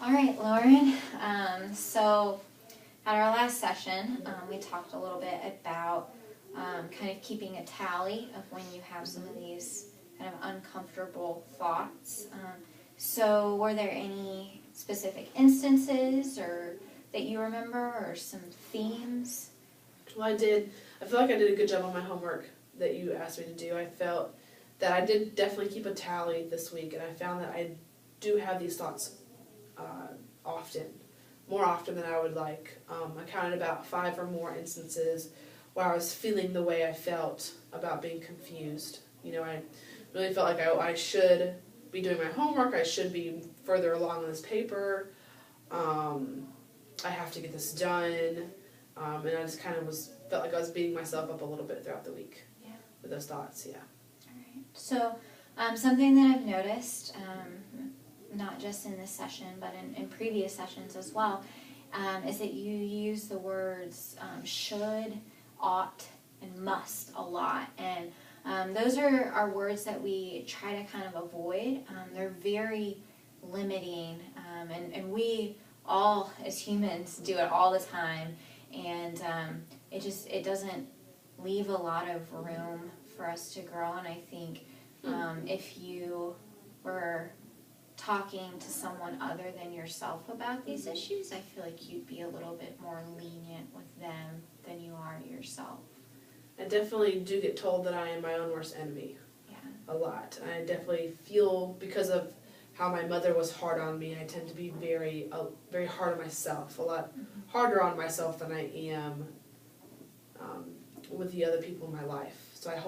All right, Lauren. So at our last session, we talked a little bit about kind of keeping a tally of when you have some of these kind of uncomfortable thoughts. So were there any specific instances or that you remember or some themes? Well, I feel like I did a good job on my homework that you asked me to do. I felt that I did definitely keep a tally this week, and I found that I do have these thoughts more often than I would like. I counted about 5 or more instances where I was feeling the way I felt about being confused. I really felt like I should be doing my homework, I should be further along in this paper, I have to get this done, and I just kind of felt like I was beating myself up a little bit throughout the week with those thoughts, yeah. All right. So something that I've noticed, not just in this session, but in previous sessions as well, is that you use the words should, ought, and must a lot. And those are words that we try to kind of avoid. They're very limiting, and we all, as humans, do it all the time. And it doesn't leave a lot of room for us to grow. And I think if you were talking to someone other than yourself about these issues, I feel like you'd be a little bit more lenient with them than you are yourself. I definitely do get told that I am my own worst enemy. Yeah. A lot. I definitely feel, because of how my mother was hard on me, I tend to be very hard on myself, a lot harder on myself than I am with the other people in my life. So I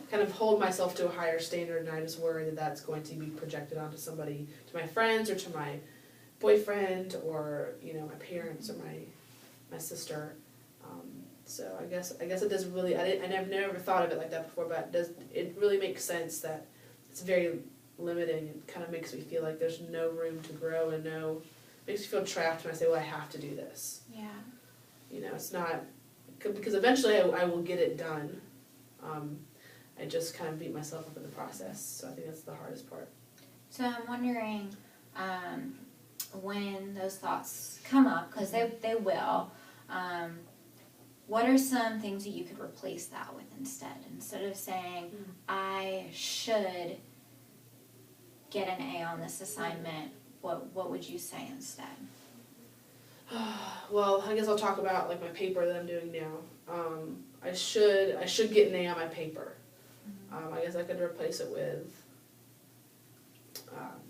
kind of hold myself to a higher standard, and I just worry that that's going to be projected onto somebody, to my friends or to my boyfriend or my parents or my sister. So I guess it does really. I've never thought of it like that before, but it really makes sense that it's very limiting. It kind of makes me feel like there's no room to grow, and makes me feel trapped when I say, well, I have to do this. Yeah. It's not, because eventually I will get it done. I just kind of beat myself up in the process, so I think that's the hardest part. So I'm wondering when those thoughts come up, because they will, what are some things that you could replace that with instead? Instead of saying, I should get an A on this assignment, what would you say instead? Well, I guess I'll talk about my paper that I'm doing now. I should get an A on my paper. I guess I could replace it with,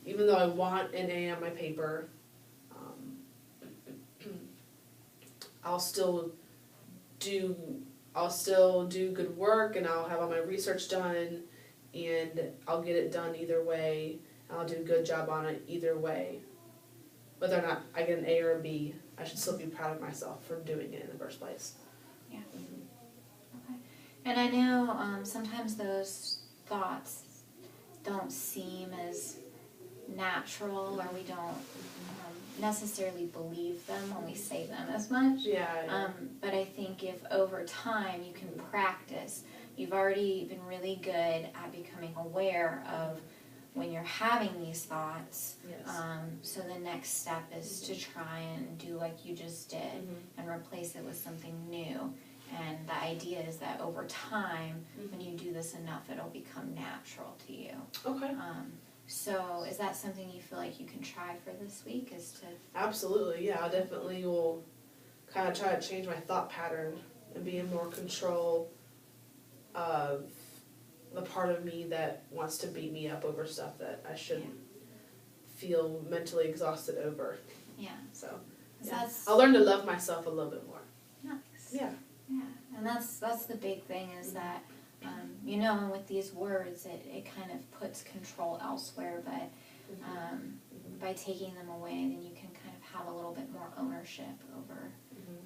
even though I want an A on my paper, I'll still do good work, and I'll have all my research done, and I'll get it done either way, and I'll do a good job on it either way. Whether or not I get an A or a B, I should still be proud of myself for doing it in the first place. Yeah. Okay. And I know sometimes those thoughts don't seem as natural, or we don't necessarily believe them when we say them as much. Yeah. But I think if over time you can practice, you've already been really good at becoming aware of when you're having these thoughts. Yes. So the next step is to try and do like you just did and replace it with something new. And the idea is that over time, when you do this enough, it'll become natural to you. Okay. So is that something you feel like you can try for this week? Absolutely, yeah. I definitely will kind of try to change my thought pattern and be in more control of the part of me that wants to beat me up over stuff that I shouldn't feel mentally exhausted over. Yeah. So I'll learn to love myself a little bit more. Nice. Yeah. Yeah, and that's the big thing is that, and with these words, it kind of puts control elsewhere, but by taking them away, then you can kind of have a little bit more ownership over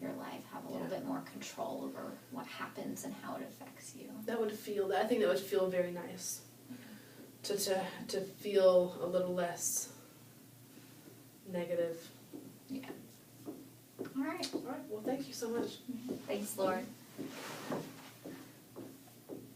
your life, have a little bit more control over what happens and how it affects you. I think that would feel very nice, to feel a little less negative. Yeah. All right. Well, thank you so much. Thanks, Lauren.